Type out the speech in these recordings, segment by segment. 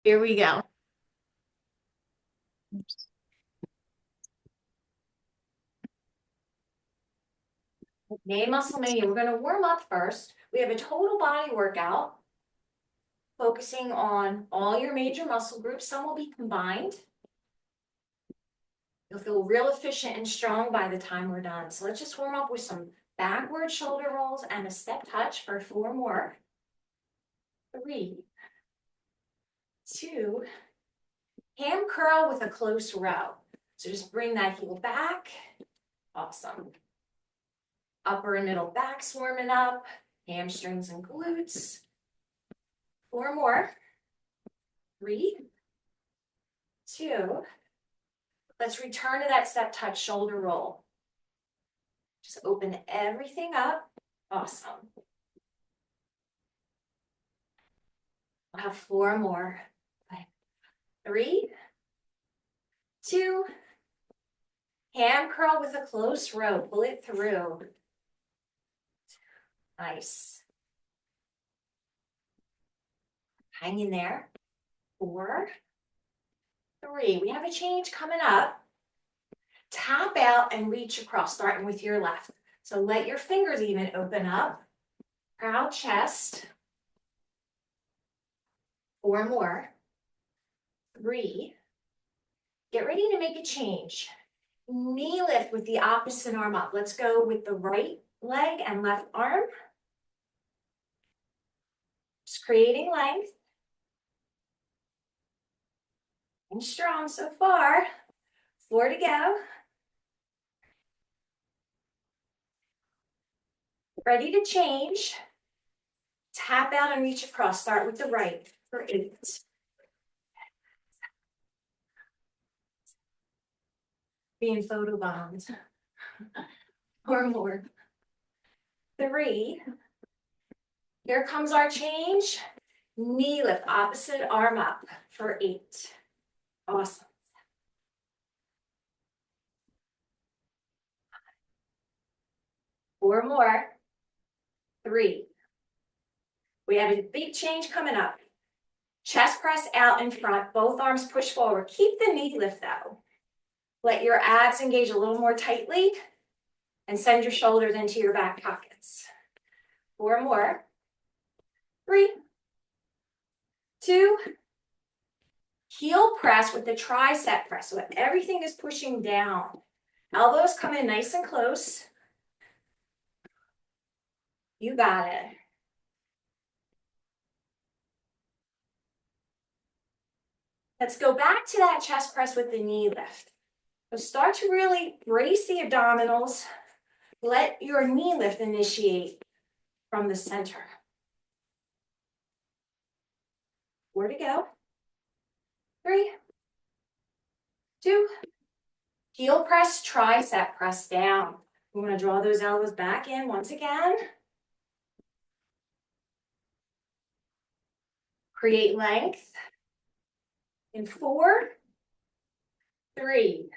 Here we go. Okay, Muscle Mania, we're gonna warm up first. We have a total body workout, focusing on all your major muscle groups. Some will be combined. You'll feel real efficient and strong by the time we're done. So let's just warm up with some backward shoulder rolls and a step touch for 4 more. 3, 2, ham curl with a close row. So just bring that heel back. Awesome. Upper and middle backs warming up, hamstrings and glutes. 4 more. 3, 2. Let's return to that step touch shoulder roll. Just open everything up. Awesome. We'll have 4 more. 3, 2. Ham curl with a close row. Pull it through. Nice. Hang in there. 4, 3. We have a change coming up. Tap out and reach across, starting with your left. So let your fingers even open up. Proud chest. 4 more. 3. Get ready to make a change. Knee lift with the opposite arm up. Let's go with the right leg and left arm. Just creating length. And strong so far. 4 to go. Ready to change. Tap out and reach across. Start with the right for 8. Being photobombed. 4 more. 3. Here comes our change. Knee lift, opposite arm up for 8. Awesome. 4 more. 3. We have a big change coming up. Chest press out in front, both arms push forward. Keep the knee lift though. Let your abs engage a little more tightly and send your shoulders into your back pockets. 4 more. 3, 2. Heel press with the tricep press, so everything is pushing down. Elbows come in nice and close. You got it. Let's go back to that chest press with the knee lift. So start to really brace the abdominals. Let your knee lift initiate from the center. 4 to go. 3, 2. Heel press, tricep press down. We want to draw those elbows back in once again. Create length. In 4, 3.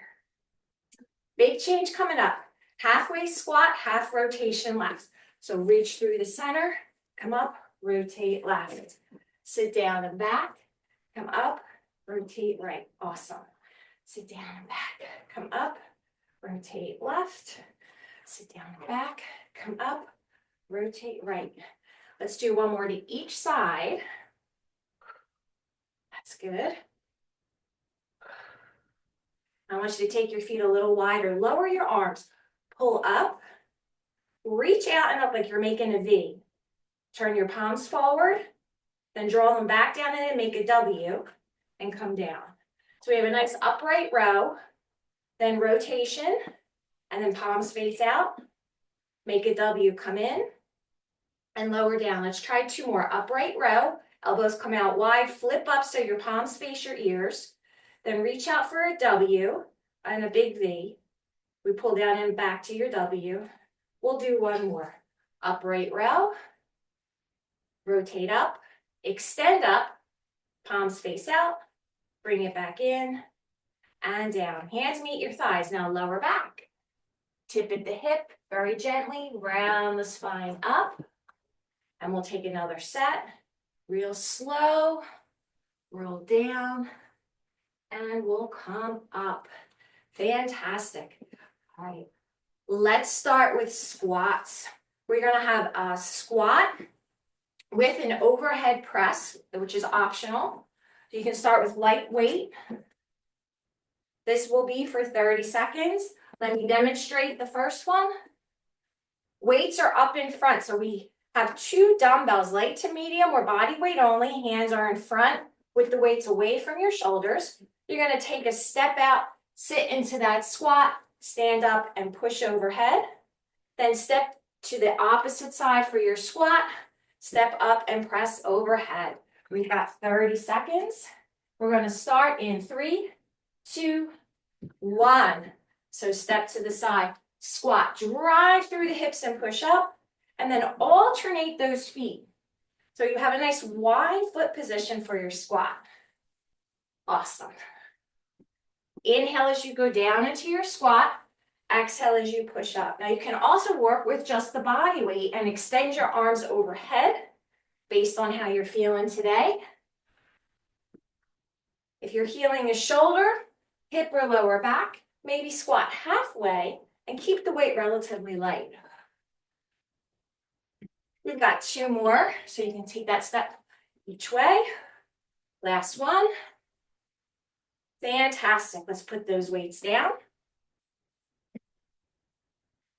Big change coming up. Halfway squat, half rotation left. So reach through the center, come up, rotate left. Sit down and back, come up, rotate right. Awesome. Sit down and back, come up, rotate left. Sit down and back, come up, rotate right. Let's do 1 more to each side. That's good. I want you to take your feet a little wider. Lower your arms. Pull up. Reach out and up like you're making a V. Turn your palms forward. Then draw them back down in and make a W. And come down. So we have a nice upright row. Then rotation. And then palms face out. Make a W. Come in. And lower down. Let's try 2 more. Upright row. Elbows come out wide. Flip up so your palms face your ears. Then reach out for a W and a big V. We pull down and back to your W. We'll do 1 more. Upright row. Rotate up. Extend up. Palms face out. Bring it back in and down. Hands meet your thighs. Now lower back. Tip at the hip. Very gently. Round the spine up. And we'll take another set. Real slow. roll down, and we'll come up. Fantastic. All right, let's start with squats. We're gonna have a squat with an overhead press, which is optional. So you can start with light weight. This will be for 30 seconds. Let me demonstrate the first one. Weights are up in front, so we have 2 dumbbells, light to medium or body weight only. Hands are in front with the weights away from your shoulders. You're gonna take a step out, sit into that squat, stand up and push overhead. Then step to the opposite side for your squat, step up and press overhead. We've got 30 seconds. We're gonna start in 3, 2, 1. So step to the side, squat, drive through the hips and push up, and then alternate those feet. So you have a nice wide foot position for your squat. Awesome. Inhale as you go down into your squat, exhale as you push up. Now you can also work with just the body weight and extend your arms overhead based on how you're feeling today. If you're healing a shoulder, hip or lower back, maybe squat halfway and keep the weight relatively light. We've got 2 more, so you can take that step each way. Last one. Fantastic. Let's put those weights down.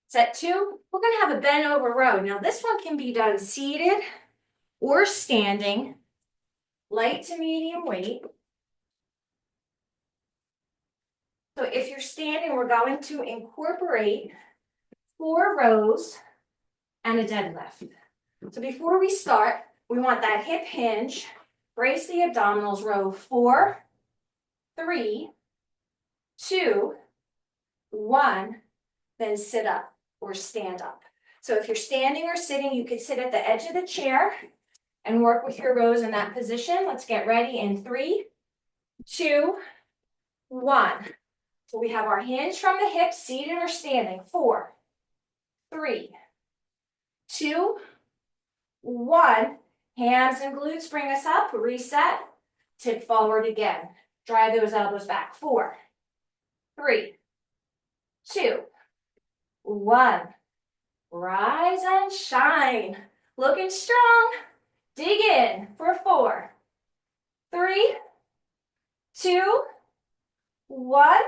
Set 2, we're going to have a bent over row. Now this one can be done seated or standing, light to medium weight. So if you're standing, we're going to incorporate 4 rows and a deadlift. So before we start, we want that hip hinge, brace the abdominals, row 4, 3, 2, 1, then sit up or stand up. So if you're standing or sitting, you could sit at the edge of the chair and work with your rows in that position. Let's get ready in 3, 2, 1. So we have our hinge from the hips, seated or standing. 4, 3, 2, 1. Hands and glutes bring us up. Reset. Tip forward again. Drive those elbows back. 4, 3, 2, 1. Rise and shine. Looking strong. Dig in for 4, 3, 2, 1.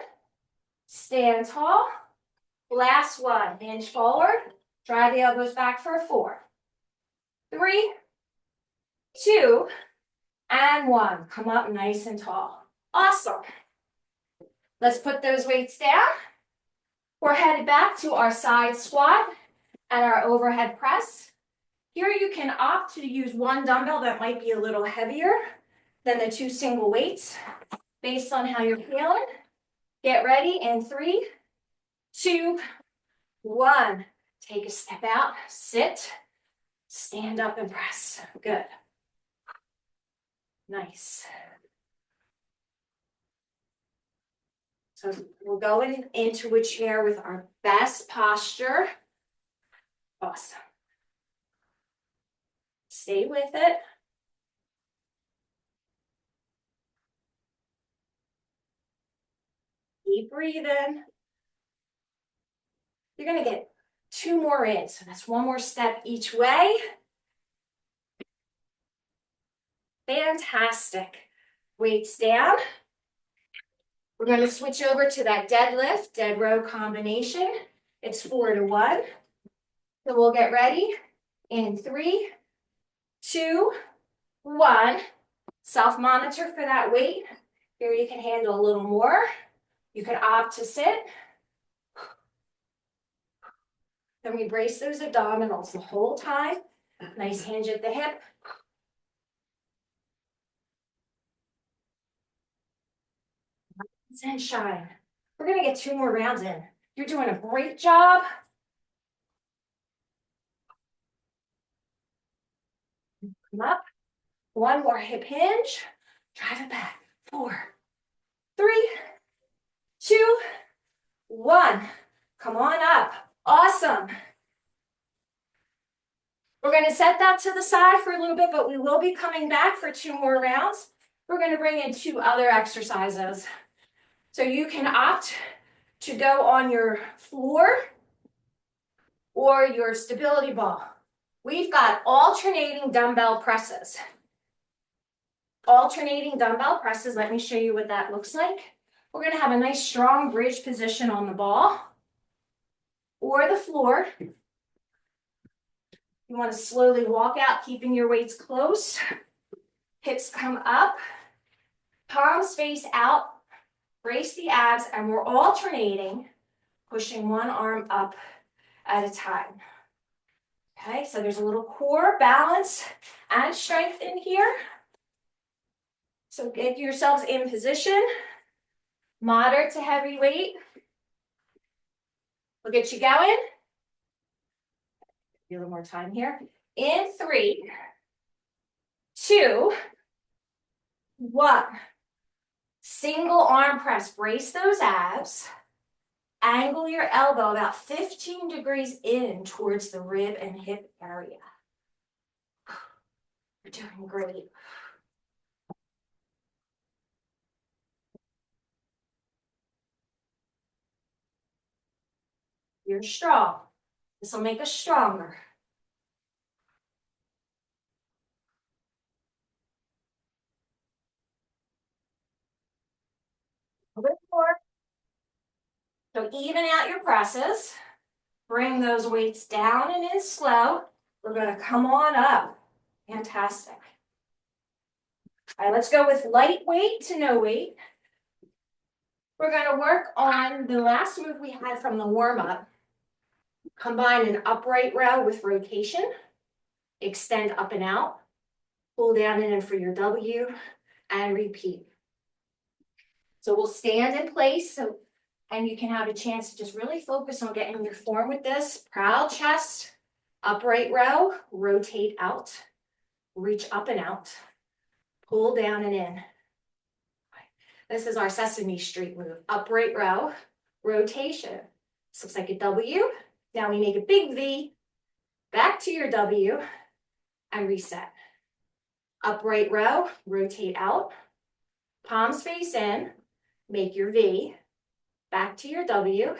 Stand tall. Last one. Hinge forward. Drive the elbows back for 4, 3, 2, and 1. Come up nice and tall. Awesome. Let's put those weights down. We're headed back to our side squat and our overhead press. Here you can opt to use 1 dumbbell that might be a little heavier than the 2 single weights based on how you're feeling. Get ready in 3, 2, 1. Take a step out, sit, stand up and press. Good. Nice. So we're going into a chair with our best posture. Awesome. Stay with it. Keep breathing. You're going to get 2 more in. So that's 1 more step each way. Fantastic. Weights down. We're going to switch over to that deadlift, dead row combination. It's 4 to 1. So we'll get ready in 3, 2, 1. Self-monitor for that weight. Here you can handle a little more. You can opt to sit. Then we brace those abdominals the whole time. Nice hinge at the hip. And shine. We're going to get 2 more rounds in. You're doing a great job. Come up. 1 more hip hinge. Drive it back. 4, 3, 2, 1. Come on up. Awesome. We're going to set that to the side for a little bit, but we will be coming back for 2 more rounds. we're going to bring in two other exercises. So you can opt to go on your floor or your stability ball. We've got alternating dumbbell presses. Alternating dumbbell presses, let me show you what that looks like. We're going to have a nice strong bridge position on the ball or the floor. You want to slowly walk out, keeping your weights close. Hips come up, palms face out, brace the abs, and we're alternating, pushing one arm up at a time. Okay, so there's a little core balance and strength in here. So get yourselves in position, moderate to heavy weight. We'll get you going. A little more time here. In 3, 2, 1. Single arm press, brace those abs. Angle your elbow about 15 degrees in towards the rib and hip area. You're doing great. You're strong. This will make us stronger. A bit more. So even out your presses. Bring those weights down and in slow. We're going to come on up. Fantastic. All right, let's go with light weight to no weight. We're going to work on the last move we had from the warm-up. Combine an upright row with rotation. Extend up and out. Pull down and in for your W and repeat. So we'll stand in place and you can have a chance to just really focus on getting your form with this. Proud chest, upright row, rotate out, reach up and out, pull down and in. This is our Sesame Street move. Upright row, rotation. This looks like a W. Now we make a big V, back to your W, and reset. Upright row, rotate out, palms face in, make your V, back to your W.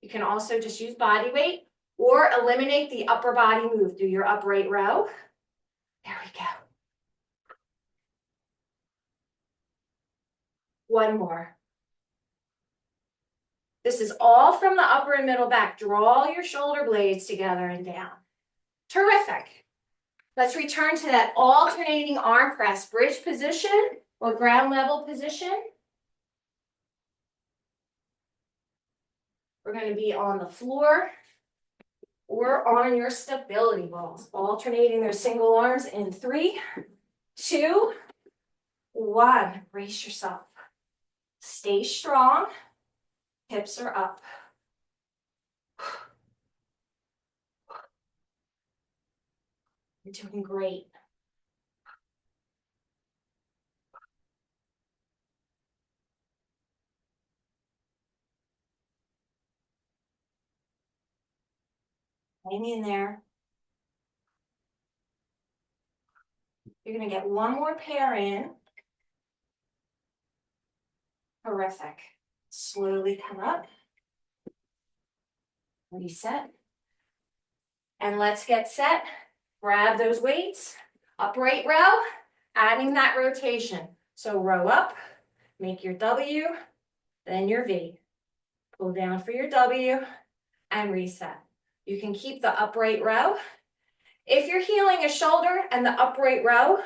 You can also just use body weight or eliminate the upper body move. Do your upright row. There we go. One more. This is all from the upper and middle back. Draw your shoulder blades together and down. Terrific. Let's return to that alternating arm press. Bridge position or ground level position. We're going to be on the floor or on your stability balls. Alternating their single arms in 3, 2, 1. Brace yourself. Stay strong. Hips are up. You're doing great. Hang in there. You're going to get one more pair in. Terrific. Slowly come up. Reset. And let's get set. Grab those weights. Upright row. Adding that rotation. So row up. Make your W. Then your V. Pull down for your W. And reset. You can keep the upright row. If you're healing a shoulder and the upright row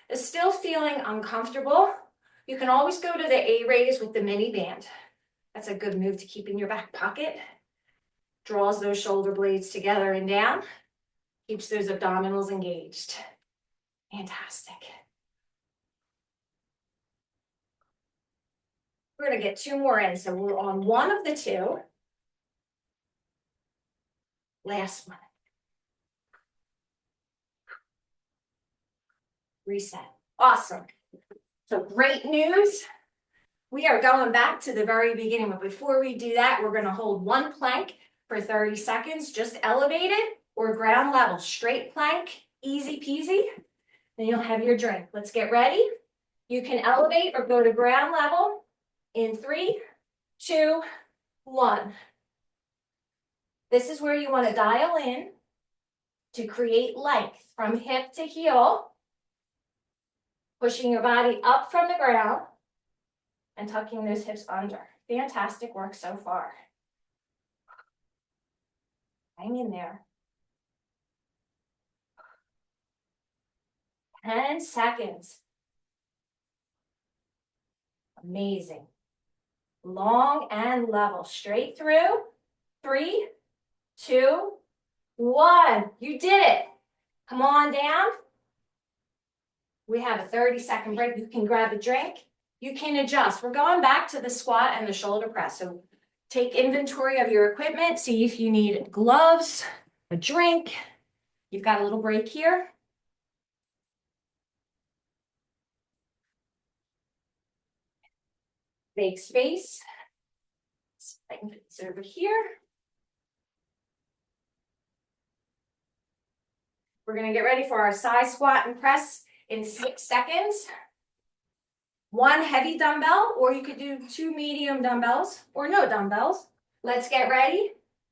is still feeling uncomfortable, you can always go to the A-raise with the mini band. That's a good move to keep in your back pocket. Draws those shoulder blades together and down. Keeps those abdominals engaged. Fantastic. We're going to get 2 more in. So we're on one of the 2. Last one. Reset. Awesome. So great news. We are going back to the very beginning, but before we do that, we're going to hold one plank for 30 seconds, just elevated or ground level, straight plank, easy peasy. Then you'll have your drink. Let's get ready. You can elevate or go to ground level in 3, 2, 1. This is where you want to dial in to create length from hip to heel, pushing your body up from the ground and tucking those hips under. Fantastic work so far. Hang in there. 10 seconds. Amazing. Long and level, straight through. 3, 2, 1. You did it. Come on down. We have a 30-second break. You can grab a drink. You can adjust. We're going back to the squat and the shoulder press. So take inventory of your equipment. See if you need gloves, a drink. You've got a little break here. Make space. I can put this over here. We're going to get ready for our side squat and press in 6 seconds. 1 heavy dumbbell, or you could do 2 medium dumbbells, or no dumbbells. Let's get ready.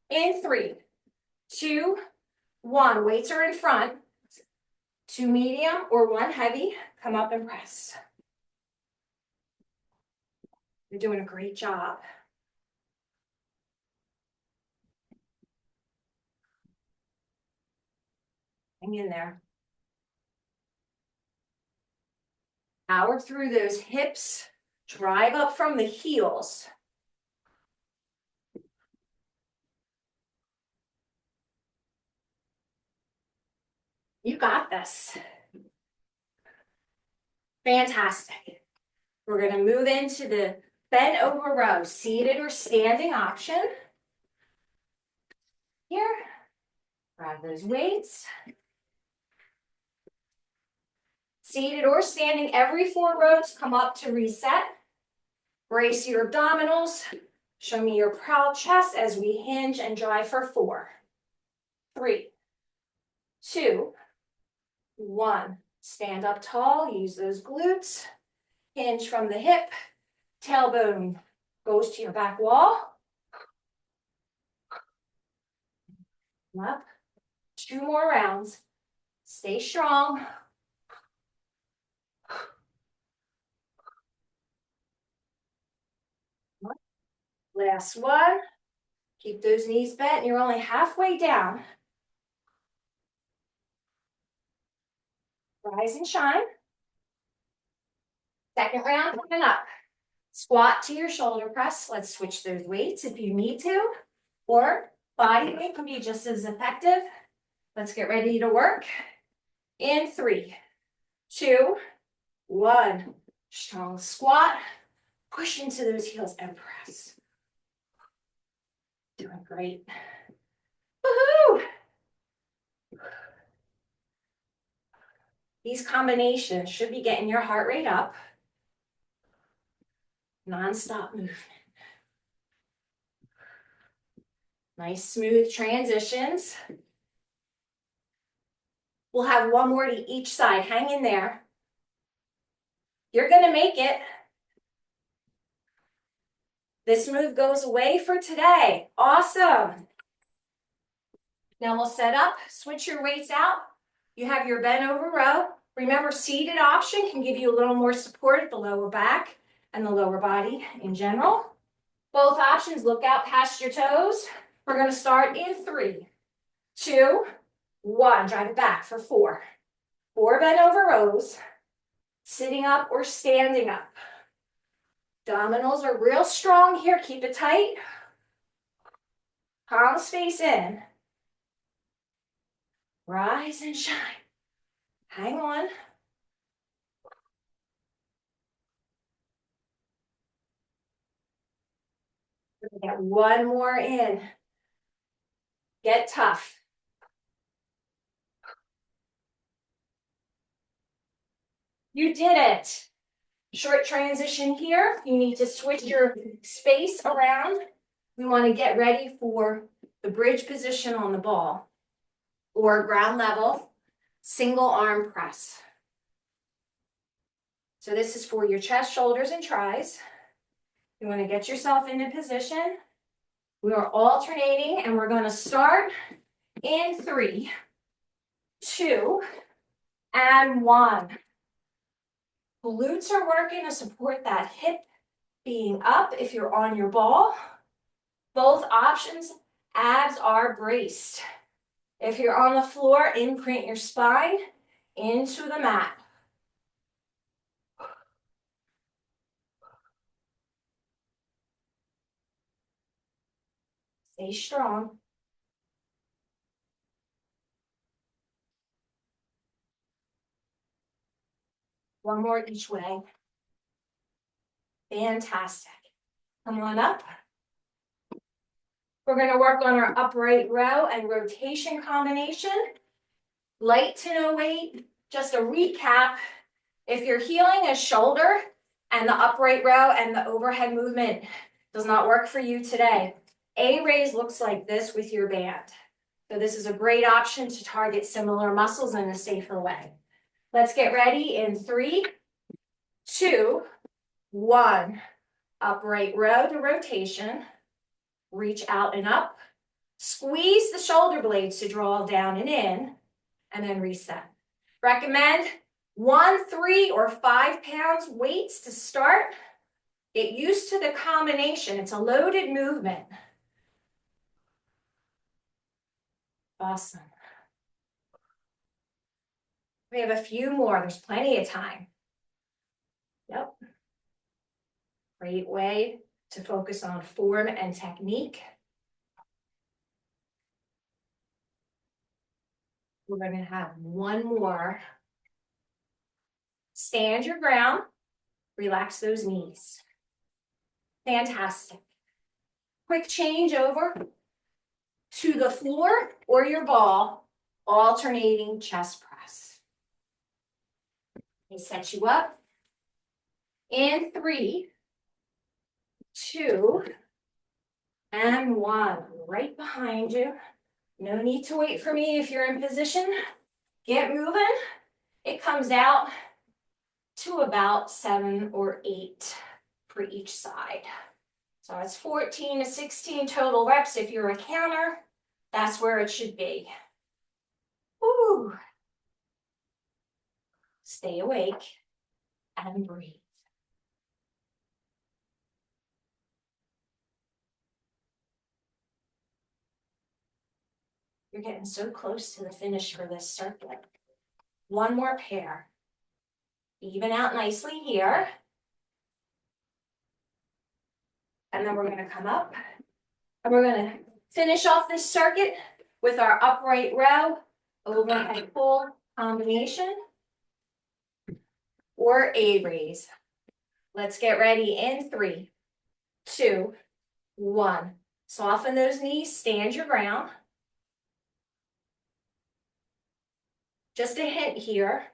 In 3, 2, 1. Weights are in front. 2 medium or 1 heavy. Come up and press. You're doing a great job. Hang in there. Power through those hips. Drive up from the heels. You got this. Fantastic. We're going to move into the bent over row, seated or standing option. Here, grab those weights. Seated or standing, every 4 rows, come up to reset. Brace your abdominals. Show me your proud chest as we hinge and drive for 4, 3, 2, 1. Stand up tall, use those glutes. Hinge from the hip. Tailbone goes to your back wall. Up. 2 more rounds. Stay strong. Last one. Keep those knees bent. You're only halfway down. Rise and shine. Second round coming up. Squat to your shoulder press. Let's switch those weights if you need to. Or body weight can be just as effective. Let's get ready to work. In 3, 2, 1. Strong squat. Push into those heels and press. Doing great. Woohoo! These combinations should be getting your heart rate up. Non-stop movement. Nice smooth transitions. We'll have 1 more to each side. Hang in there. You're going to make it. This move goes away for today. Awesome. Now we'll set up, switch your weights out. You have your bent over row. Remember, seated option can give you a little more support at the lower back and the lower body in general. Both options, look out past your toes. We're going to start in 3, 2, 1. Drive it back for 4. 4 bent over rows. Sitting up or standing up. Abdominals are real strong here. Keep it tight. Palms face in. Rise and shine. Hang on. Get 1 more in. Get tough. You did it. Short transition here. You need to switch your space around. We want to get ready for the bridge position on the ball or ground level single arm press. So this is for your chest, shoulders, and tris. You want to get yourself into position. We are alternating, and we're going to start in 3, 2, and 1. Glutes are working to support that hip being up if you're on your ball. Both options, abs are braced. If you're on the floor, imprint your spine into the mat. Stay strong. One more each way. Fantastic. Come on up. We're going to work on our upright row and rotation combination. Light to no weight. Just a recap. If you're healing a shoulder and the upright row and the overhead movement does not work for you today, A raise looks like this with your band. So this is a great option to target similar muscles in a safer way. Let's get ready in 3, 2, 1. Upright row to rotation. Reach out and up. Squeeze the shoulder blades to draw down and in, and then reset. Recommend 1, 3, or 5 pounds weights to start. Get used to the combination. It's a loaded movement. Awesome. We have a few more. There's plenty of time. Yep. Great way to focus on form and technique. We're going to have one more. Stand your ground. Relax those knees. Fantastic. Quick change over to the floor or your ball, alternating chest press. Let me set you up. In 3, 2, and 1. Right behind you. No need to wait for me if you're in position. Get moving. It comes out to about 7 or 8 for each side. So it's 14 to 16 total reps. If you're a counter, that's where it should be. Woo. Stay awake and breathe. You're getting so close to the finish for this circuit. One more pair. Even out nicely here. And then we're going to come up. And we're going to finish off this circuit with our upright row, overhead pull combination, or A raise. Let's get ready in 3, 2, 1. Soften those knees, stand your ground. Just a hint here,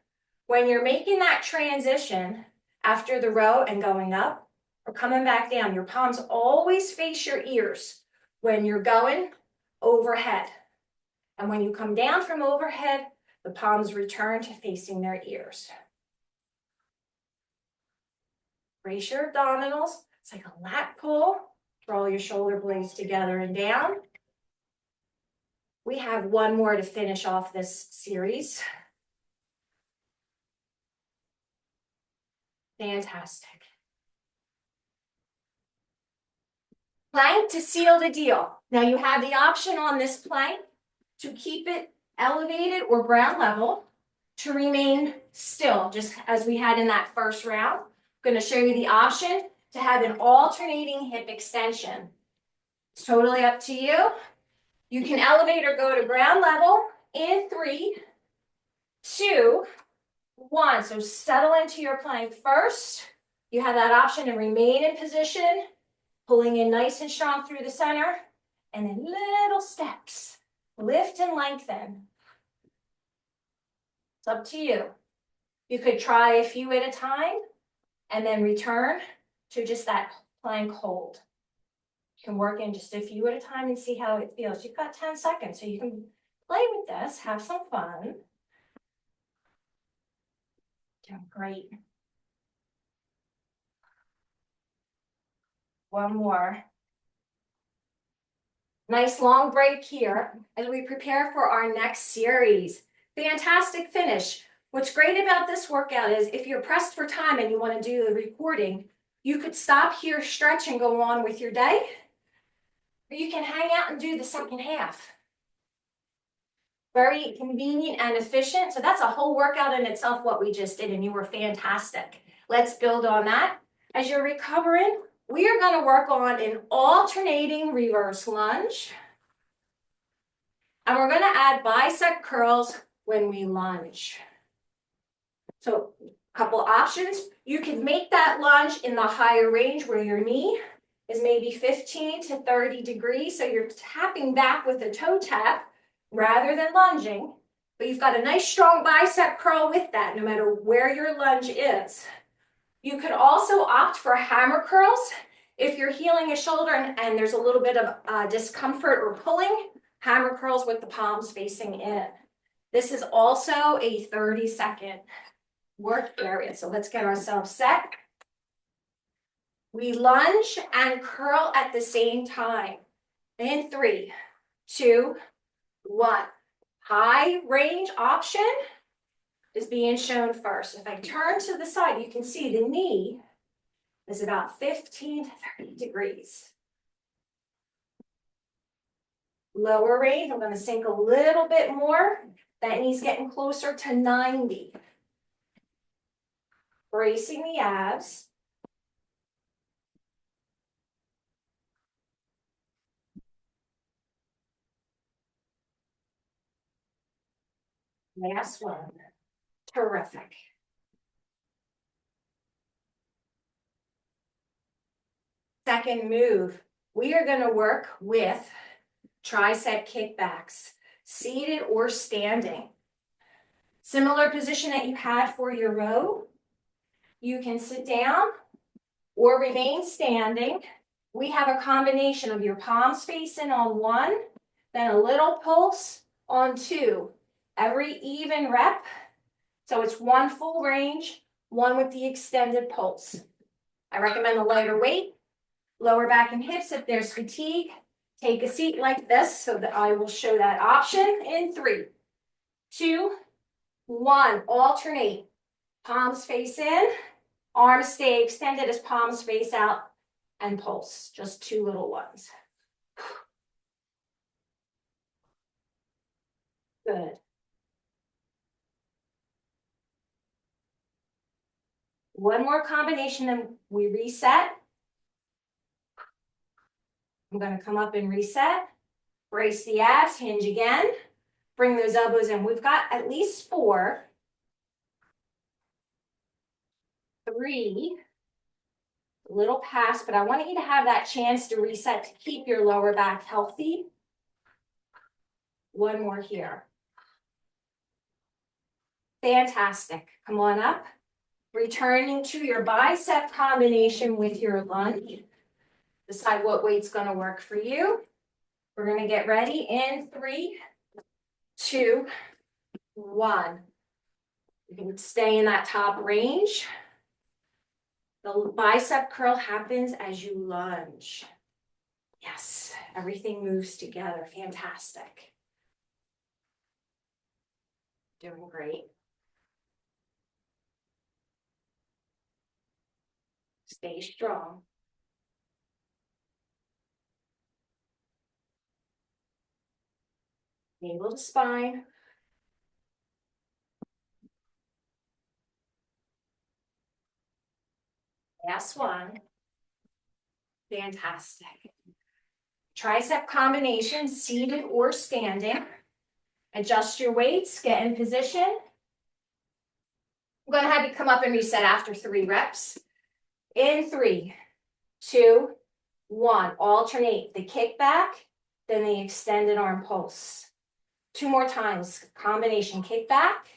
when you're making that transition after the row and going up or coming back down, your palms always face your ears when you're going overhead. And when you come down from overhead, the palms return to facing their ears. Brace your abdominals. It's like a lat pull. Draw your shoulder blades together and down. We have one more to finish off this series. Fantastic. Plank to seal the deal. Now you have the option on this plank to keep it elevated or ground level, to remain still, just as we had in that first round. I'm going to show you the option to have an alternating hip extension. It's totally up to you. You can elevate or go to ground level in 3, 2, 1. So settle into your plank first. You have that option to remain in position, pulling in nice and strong through the center, and then little steps. Lift and lengthen. It's up to you. You could try a few at a time and then return to just that plank hold. You can work in just a few at a time and see how it feels. You've got 10 seconds, so you can play with this, have some fun. Doing great. One more. Nice long break here as we prepare for our next series. Fantastic finish. What's great about this workout is if you're pressed for time and you want to do the recording, you could stop here, stretch, and go on with your day. Or you can hang out and do the second half. Very convenient and efficient. So that's a whole workout in itself, what we just did, and you were fantastic. Let's build on that. As you're recovering, we are going to work on an alternating reverse lunge. And we're going to add bicep curls when we lunge. So a couple options. You can make that lunge in the higher range where your knee is maybe 15 to 30 degrees. So you're tapping back with a toe tap rather than lunging. But you've got a nice strong bicep curl with that, no matter where your lunge is. You could also opt for hammer curls if you're healing a shoulder and there's a little bit of discomfort or pulling. Hammer curls with the palms facing in. This is also a 30-second work area. So let's get ourselves set. We lunge and curl at the same time. In 3, 2, 1. High range option is being shown first. If I turn to the side, you can see the knee is about 15 to 30 degrees. Lower range, I'm going to sink a little bit more. That knee's getting closer to 90. Bracing the abs. Last one. Terrific. Second move, we are going to work with tricep kickbacks, seated or standing. Similar position that you had for your row. You can sit down or remain standing. We have a combination of your palms facing on 1, then a little pulse on 2. Every even rep. So it's 1 full range, 1 with the extended pulse. I recommend a lighter weight, lower back and hips if there's fatigue. Take a seat like this so that I will show that option in 3, 2, 1. Alternate. Palms face in, arms stay extended as palms face out, and pulse. Just 2 little ones. Good. One more combination, then we reset. I'm going to come up and reset. Brace the abs, hinge again. Bring those elbows in. We've got at least 4. 3. A little past, but I want you to have that chance to reset to keep your lower back healthy. 1 more here. Fantastic. Come on up. Returning to your bicep combination with your lunge. Decide what weight's going to work for you. We're going to get ready in 3, 2, 1. You can stay in that top range. The bicep curl happens as you lunge. Yes, everything moves together. Fantastic. Doing great. Stay strong. Navel to spine. Last one. Fantastic. Tricep combination, seated or standing. Adjust your weights, get in position. I'm going to have you come up and reset after 3 reps. In 3, 2, 1. Alternate the kickback, then the extended arm pulse. 2 more times. Combination kickback,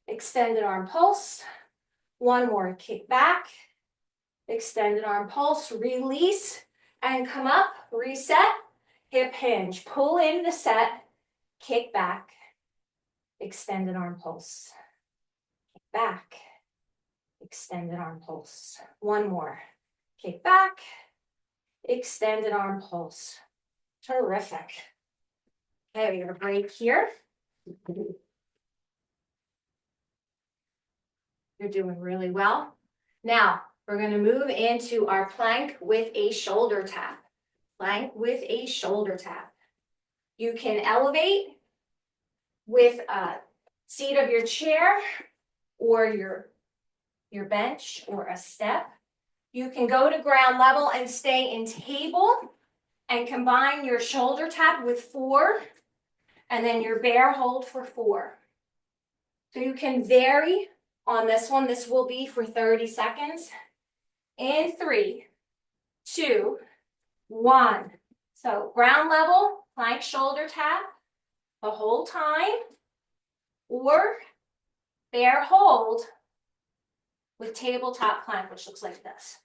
extended arm pulse. 1 more kickback, extended arm pulse. Release and come up. Reset. Hip hinge. Pull in the set. Kick back. Extended arm pulse. Kick back. Extended arm pulse. 1 more. Kick back. extended arm pulse. Terrific. Okay, we have a break here. You're doing really well. Now, we're going to move into our plank with a shoulder tap. Plank with a shoulder tap. You can elevate with a seat of your chair or your bench or a step. You can go to ground level and stay in table and combine your shoulder tap with 4 and then your bear hold for 4. So you can vary on this one. This will be for 30 seconds. In 3, 2, 1. So ground level, plank shoulder tap the whole time, or bear hold with tabletop plank, which looks like this.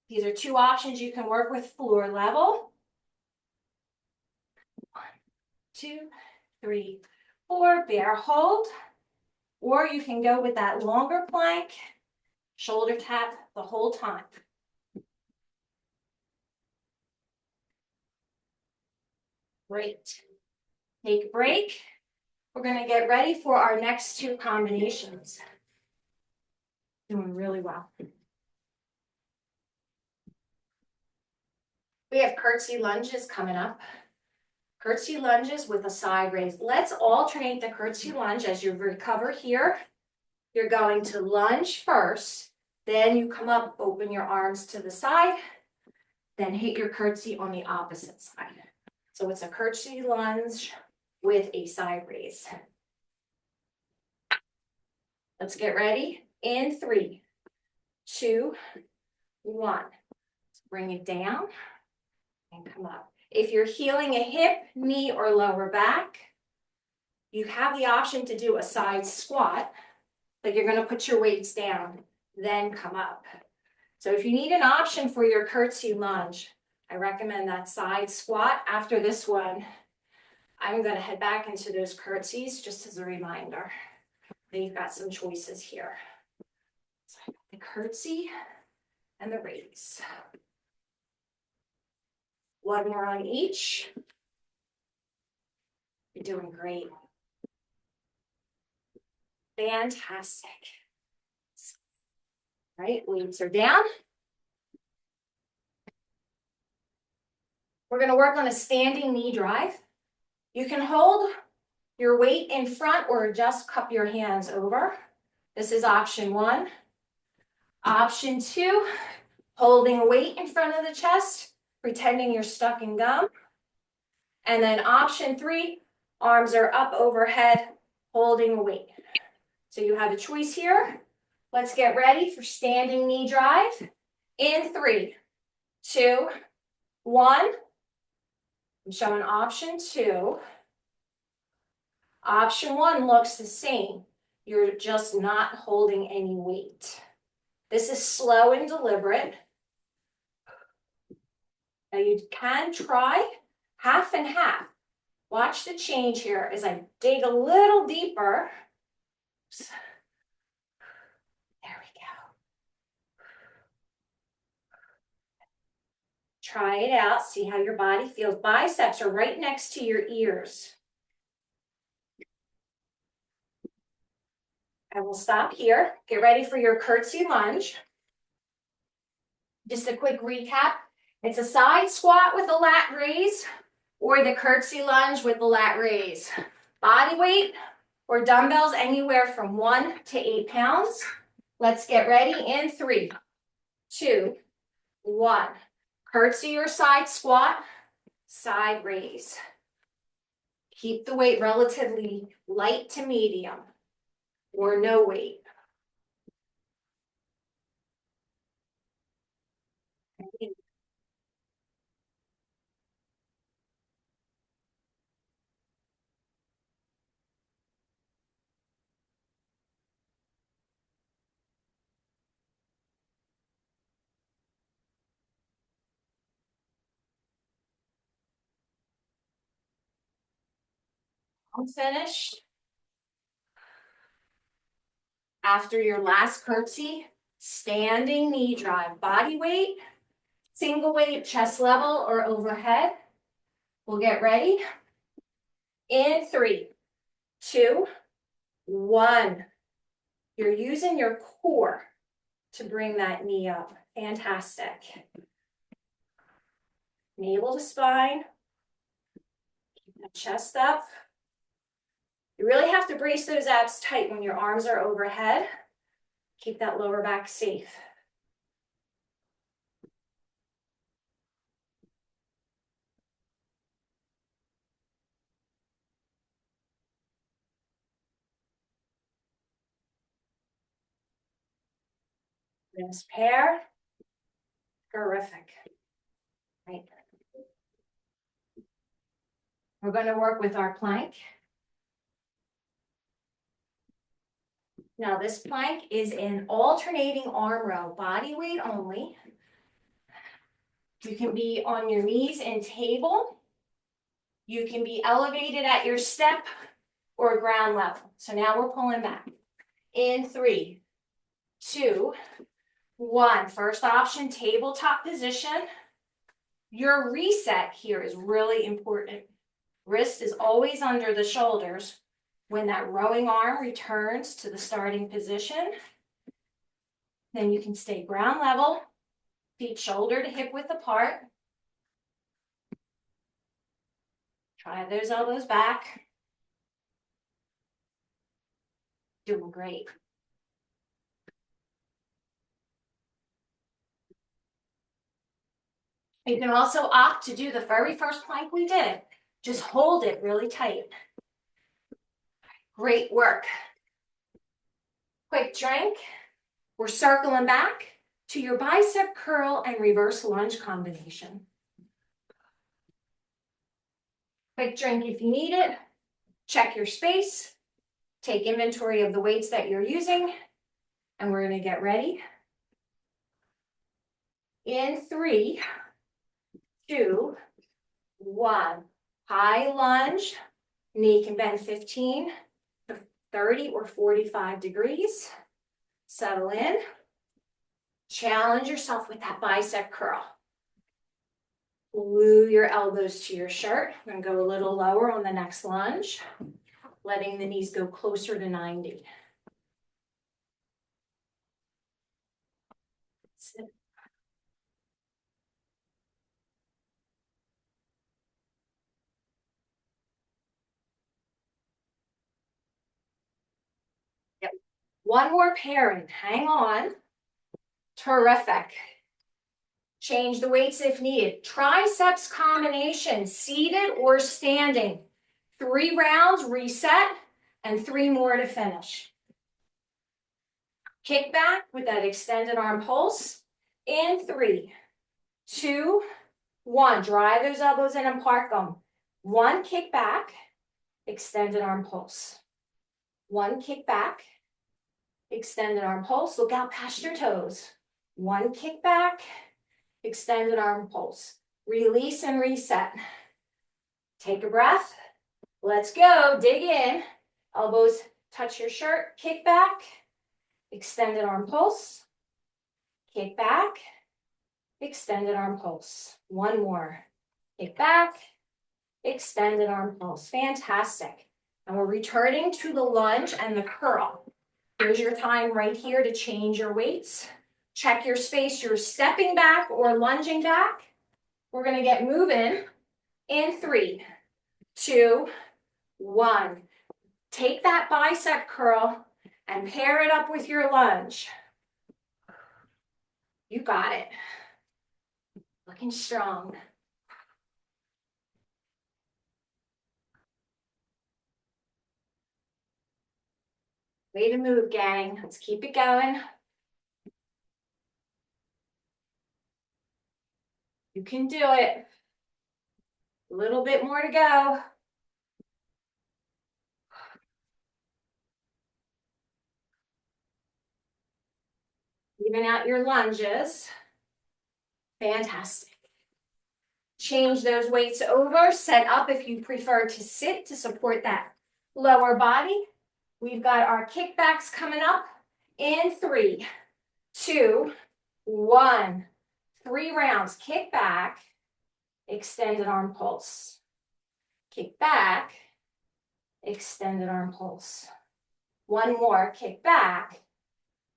These are 2 options you can work with. Floor level. 1, 2, 3, 4, bear hold. Or you can go with that longer plank, shoulder tap the whole time. Great. Take a break. We're going to get ready for our next 2 combinations. Doing really well. We have curtsy lunges coming up. Curtsy lunges with a side raise. Let's alternate the curtsy lunge as you recover here. You're going to lunge first, then you come up, open your arms to the side, then hit your curtsy on the opposite side. So it's a curtsy lunge with a side raise. Let's get ready. In 3, 2, 1. Let's bring it down and come up. If you're healing a hip, knee, or lower back, you have the option to do a side squat, but you're going to put your weights down, then come up. So if you need an option for your curtsy lunge, I recommend that side squat. After this one, I'm going to head back into those curtsies just as a reminder. Then you've got some choices here. So I got the curtsy and the raise. 1 more on each. You're doing great. Fantastic. All right, weights are down. We're going to work on a standing knee drive. You can hold your weight in front or just cup your hands over. This is option 1. Option 2, holding a weight in front of the chest, pretending you're stuck in gum. And then option 3, arms are up overhead, holding a weight. So you have a choice here. Let's get ready for standing knee drive. In 3, 2, 1. I'm showing option 2. Option 1 looks the same. You're just not holding any weight. This is slow and deliberate. Now you can try half and half. Watch the change here as I dig a little deeper. Oops. There we go. Try it out. See how your body feels. Biceps are right next to your ears. I will stop here. Get ready for your curtsy lunge. Just a quick recap. It's a side squat with a lat raise or the curtsy lunge with the lat raise. Body weight or dumbbells anywhere from 1 to 8 pounds. Let's get ready in 3, 2, 1. Curtsy or side squat, side raise. Keep the weight relatively light to medium or no weight. I'm finished. After your last curtsy, Standing knee drive, body weight, single weight, chest level or overhead. We'll get ready. In 3, 2, 1. You're using your core to bring that knee up. Fantastic. Navel to spine. Keep the chest up. You really have to brace those abs tight when your arms are overhead. Keep that lower back safe. This pair. Terrific. Right. We're going to work with our plank. Now this plank is an alternating arm row, body weight only. You can be on your knees and table. You can be elevated at your step or ground level. So now we're pulling back. In 3, 2, 1. First option, tabletop position. Your reset here is really important. Wrist is always under the shoulders. When that rowing arm returns to the starting position, then you can stay ground level, feet shoulder to hip width apart. Drive those elbows back. Doing great. You can also opt to do the very first plank we did. Just hold it really tight. Great work. Quick drink. We're circling back to your bicep curl and reverse lunge combination. Quick drink if you need it. Check your space. Take inventory of the weights that you're using. And we're going to get ready. In 3, 2, 1. High lunge. Knee can bend 15 to 30 or 45 degrees. Settle in. Challenge yourself with that bicep curl. Glue your elbows to your shirt. I'm going to go a little lower on the next lunge, letting the knees go closer to 90. That's it. Yep. One more pairing. Hang on. Terrific. Change the weights if needed. Triceps combination, seated or standing. 3 rounds, reset, and 3 more to finish. Kick back with that extended arm pulse. In 3, 2, 1. Drive those elbows in and park them. 1 kick back, extended arm pulse. 1 kick back, extended arm pulse. Look out past your toes. 1 kick back, extended arm pulse. Release and reset. Take a breath. Let's go. Dig in. Elbows touch your shirt. Kick back. Extended arm pulse. Kick back. Extended arm pulse. 1 more. Kick back. Extended arm pulse. Fantastic. And we're returning to the lunge and the curl. Here's your time right here to change your weights. Check your space. You're stepping back or lunging back. We're going to get moving in 3, 2, 1. Take that bicep curl and pair it up with your lunge. You got it. Looking strong. Way to move, gang. Let's keep it going. You can do it. A little bit more to go. Even out your lunges. Fantastic. Change those weights over. Set up if you prefer to sit to support that lower body. We've got our kickbacks coming up in 3, 2, 1. 3 rounds. Kick back, extended arm pulse. Kick back, extended arm pulse. 1 more, kick back,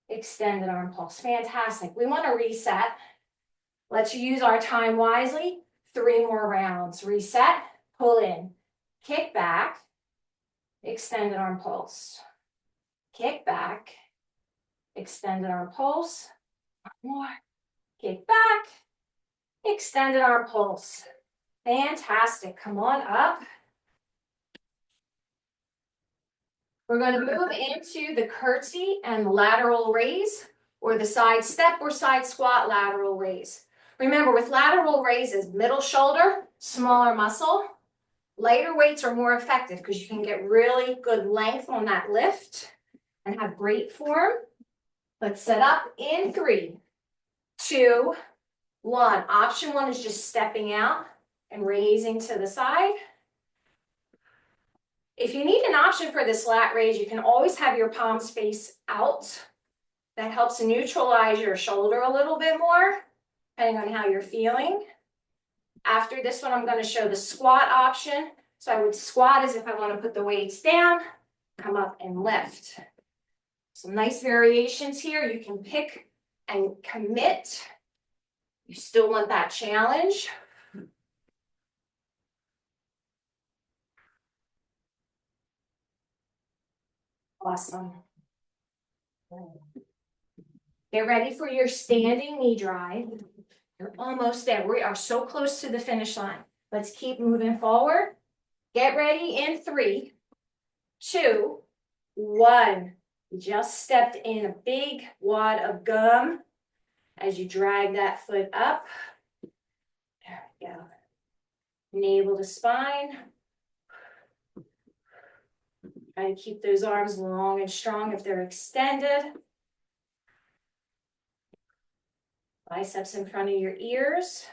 extended arm pulse. Fantastic. We want to reset. Let's use our time wisely. 3 more rounds. Reset, pull in, kick back, extended arm pulse. Kick back, extended arm pulse. 1 more, kick back, extended arm pulse. Fantastic. Come on up. We're going to move into the curtsy and lateral raise, or the side step or side squat lateral raise. Remember, with lateral raises, middle shoulder, smaller muscle. Lighter weights are more effective because you can get really good length on that lift and have great form. Let's set up in 3, 2, 1. Option 1 is just stepping out and raising to the side. If you need an option for this lat raise, you can always have your palms face out. That helps neutralize your shoulder a little bit more, depending on how you're feeling. After this one, I'm going to show the squat option. So I would squat as if I want to put the weights down, come up and lift. Some nice variations here. You can pick and commit. You still want that challenge. Awesome. Get ready for your standing knee drive. You're almost there. We are so close to the finish line. Let's keep moving forward. Get ready in 3, 2, 1. You just stepped in a big wad of gum as you drag that foot up. There we go. Navel to spine. Try to keep those arms long and strong if they're extended. Biceps in front of your ears.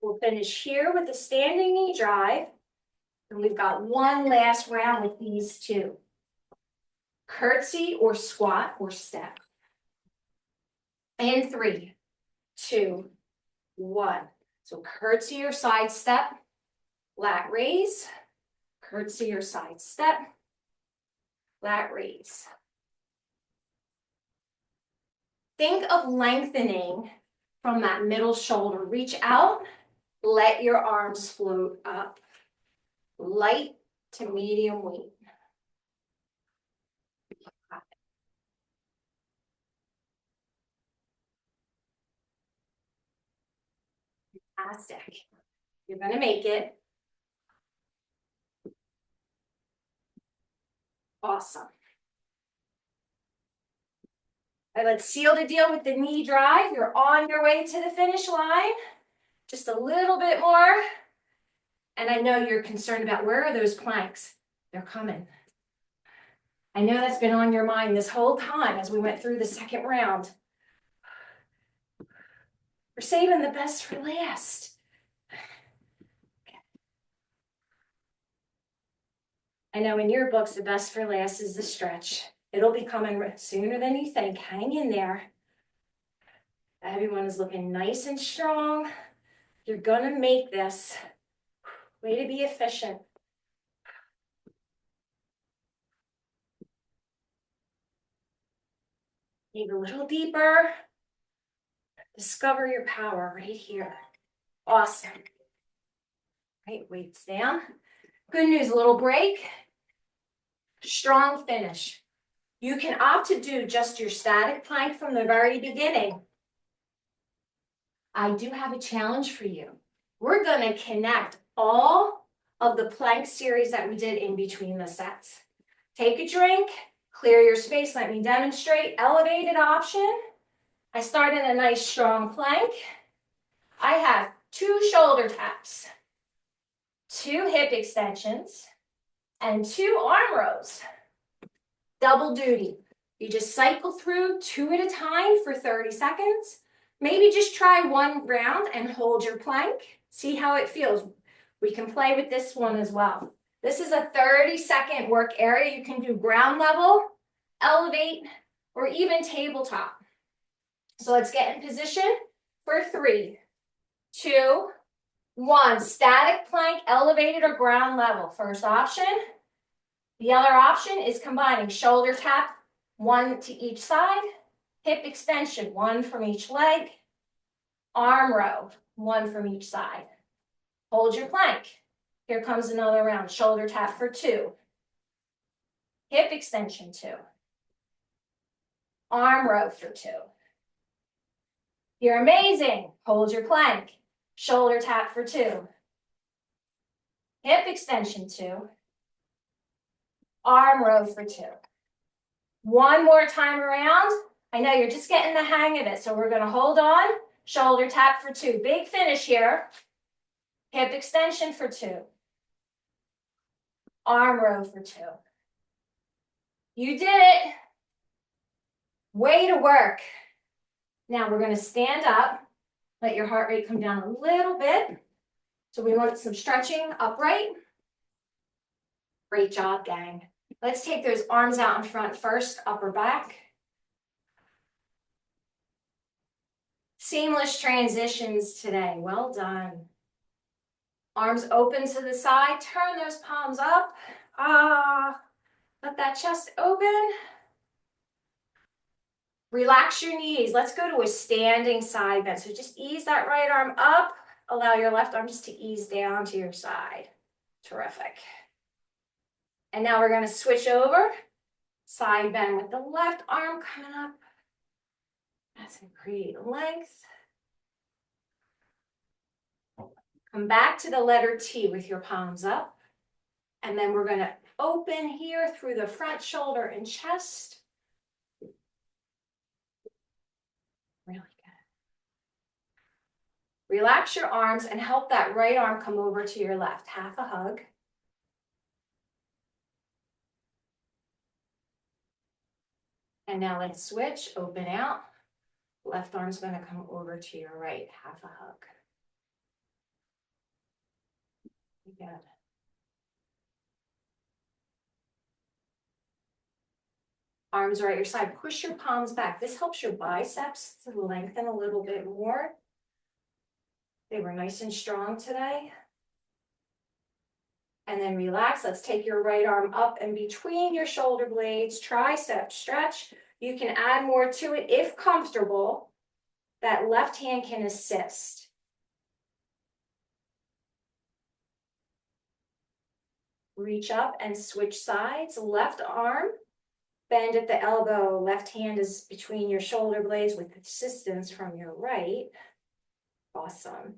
We'll finish here with the standing knee drive. And we've got one last round with these two. Curtsy or squat or step. In 3, 2, 1. So curtsy or side step, lat raise, curtsy or side step, lat raise. Think of lengthening from that middle shoulder. Reach out, let your arms float up. Light to medium weight. Fantastic. You're going to make it. Awesome. All right, let's seal the deal with the knee drive. You're on your way to the finish line. Just a little bit more. And I know you're concerned about where are those planks? They're coming. I know that's been on your mind this whole time as we went through the second round. We're saving the best for last. I know in your books, the best for last is the stretch. It'll be coming sooner than you think. Hang in there. Everyone is looking nice and strong. You're gonna make this. Way to be efficient. Dig a little deeper. Discover your power right here. Awesome. Right, weights down. Good news, a little break. Strong finish. You can opt to do just your static plank from the very beginning. I do have a challenge for you. We're going to connect all of the plank series that we did in between the sets. Take a drink, clear your space, let me demonstrate. Elevated option. I start in a nice strong plank. I have 2 shoulder taps, 2 hip extensions, and 2 arm rows. Double duty. You just cycle through 2 at a time for 30 seconds. Maybe just try one round and hold your plank. See how it feels. We can play with this one as well. This is a 30-second work area. You can do ground level, elevate, or even tabletop. So let's get in position for 3, 2, 1. Static plank, elevated or ground level. First option. The other option is combining shoulder tap, 1 to each side, hip extension, 1 from each leg, arm row, 1 from each side. Hold your plank. Here comes another round. Shoulder tap for 2. Hip extension 2. Arm row for 2. You're amazing. Hold your plank. Shoulder tap for 2. Hip extension 2. Arm row for 2. One more time around. I know you're just getting the hang of it, so we're going to hold on. Shoulder tap for 2. Big finish here. Hip extension for 2. Arm row for 2. You did it. Way to work. Now we're going to stand up. Let your heart rate come down a little bit. So we want some stretching upright. Great job, gang. Let's take those arms out in front first, upper back. Seamless transitions today. Well done. Arms open to the side. Turn those palms up. Let that chest open. Relax your knees. Let's go to a standing side bend. So just ease that right arm up. Allow your left arm just to ease down to your side. Terrific. And now we're going to switch over. Side bend with the left arm coming up. That's going to create length. Come back to the letter T with your palms up. And then we're going to open here through the front shoulder and chest. Really good. Relax your arms and help that right arm come over to your left. Half a hug. And now let's switch, open out. Left arm's going to come over to your right, half a hug. Good. Arms are at your side. Push your palms back. This helps your biceps to lengthen a little bit more. They were nice and strong today. And then relax. Let's take your right arm up and between your shoulder blades, tricep stretch. You can add more to it if comfortable. That left hand can assist. Reach up and switch sides. Left arm, bend at the elbow. Left hand is between your shoulder blades with assistance from your right. Awesome.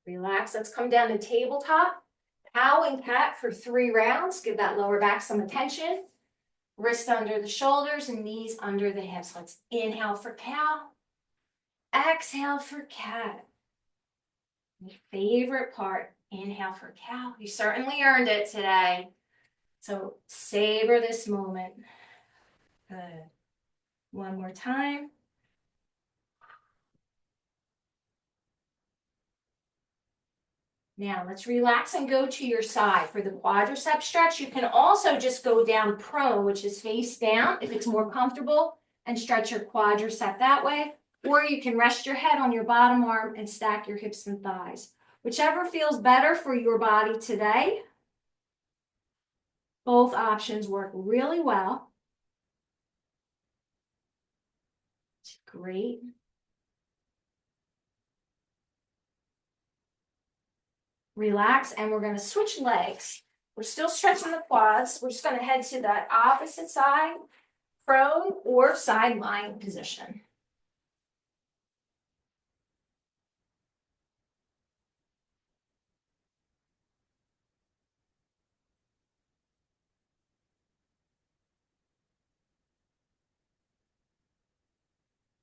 Relax. Let's come down to tabletop. Cow and cat for 3 rounds. Give that lower back some attention. Wrist under the shoulders and knees under the hips. Let's inhale for cow. Exhale for cat. My favorite part. Inhale for cow. You certainly earned it today. So savor this moment. Good. One more time. Now let's relax and go to your side. For the quadricep stretch, you can also just go down prone, which is face down if it's more comfortable, and stretch your quadricep that way. Or you can rest your head on your bottom arm and stack your hips and thighs. Whichever feels better for your body today. Both options work really well. Great. Relax, and we're going to switch legs. We're still stretching the quads. We're just going to head to that opposite side, prone or side lying position.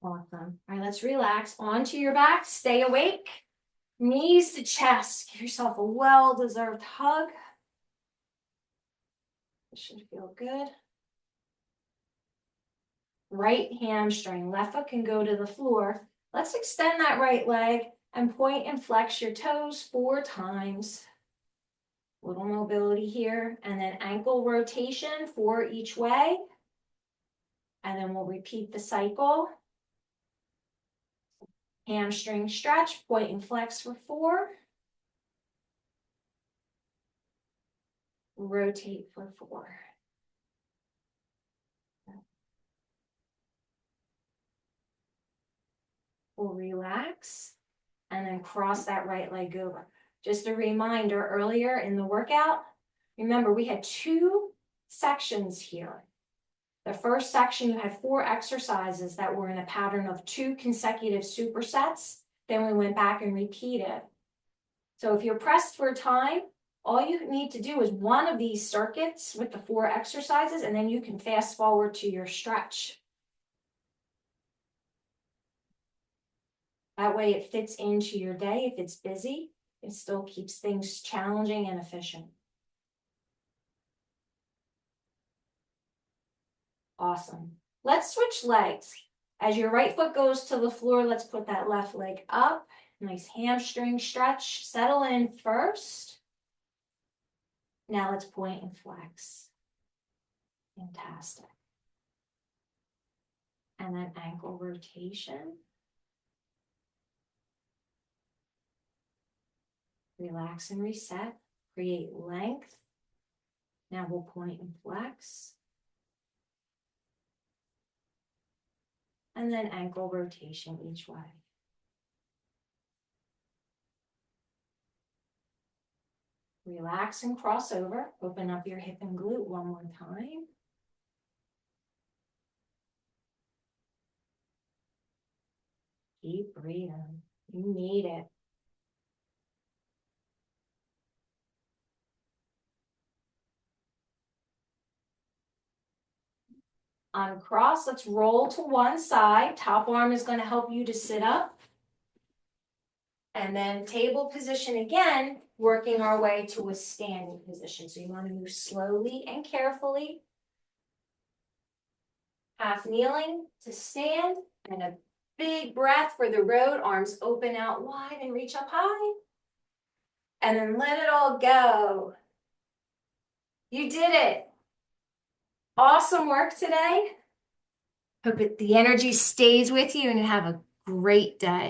Awesome. All right, let's relax. Onto your back, stay awake. Knees to chest. Give yourself a well-deserved hug. This should feel good. Right hamstring, left foot can go to the floor. Let's extend that right leg and point and flex your toes 4 times. Little mobility here, and then ankle rotation 4 each way. And then we'll repeat the cycle. Hamstring stretch, point and flex for 4. Rotate for 4. We'll relax and then cross that right leg over. Just a reminder, earlier in the workout, remember we had 2 sections here. The first section, you had 4 exercises that were in a pattern of 2 consecutive supersets. Then we went back and repeated. So if you're pressed for time, all you need to do is one of these circuits with the 4 exercises, and then you can fast forward to your stretch. That way it fits into your day. If it's busy, it still keeps things challenging and efficient. Awesome. Let's switch legs. As your right foot goes to the floor, let's put that left leg up. Nice hamstring stretch. Settle in first. Now let's point and flex. Fantastic. And then ankle rotation. Relax and reset. Create length. Now we'll point and flex. And then ankle rotation each way. Relax and cross over. Open up your hip and glute one more time. Keep breathing. You need it. Uncross, let's roll to one side. Top arm is going to help you to sit up. And then table position again, working our way to a standing position. So you want to move slowly and carefully. Half kneeling to stand, and a big breath for the road. Arms open out wide and reach up high. And then let it all go. You did it. Awesome work today. Hope the energy stays with you and you have a great day.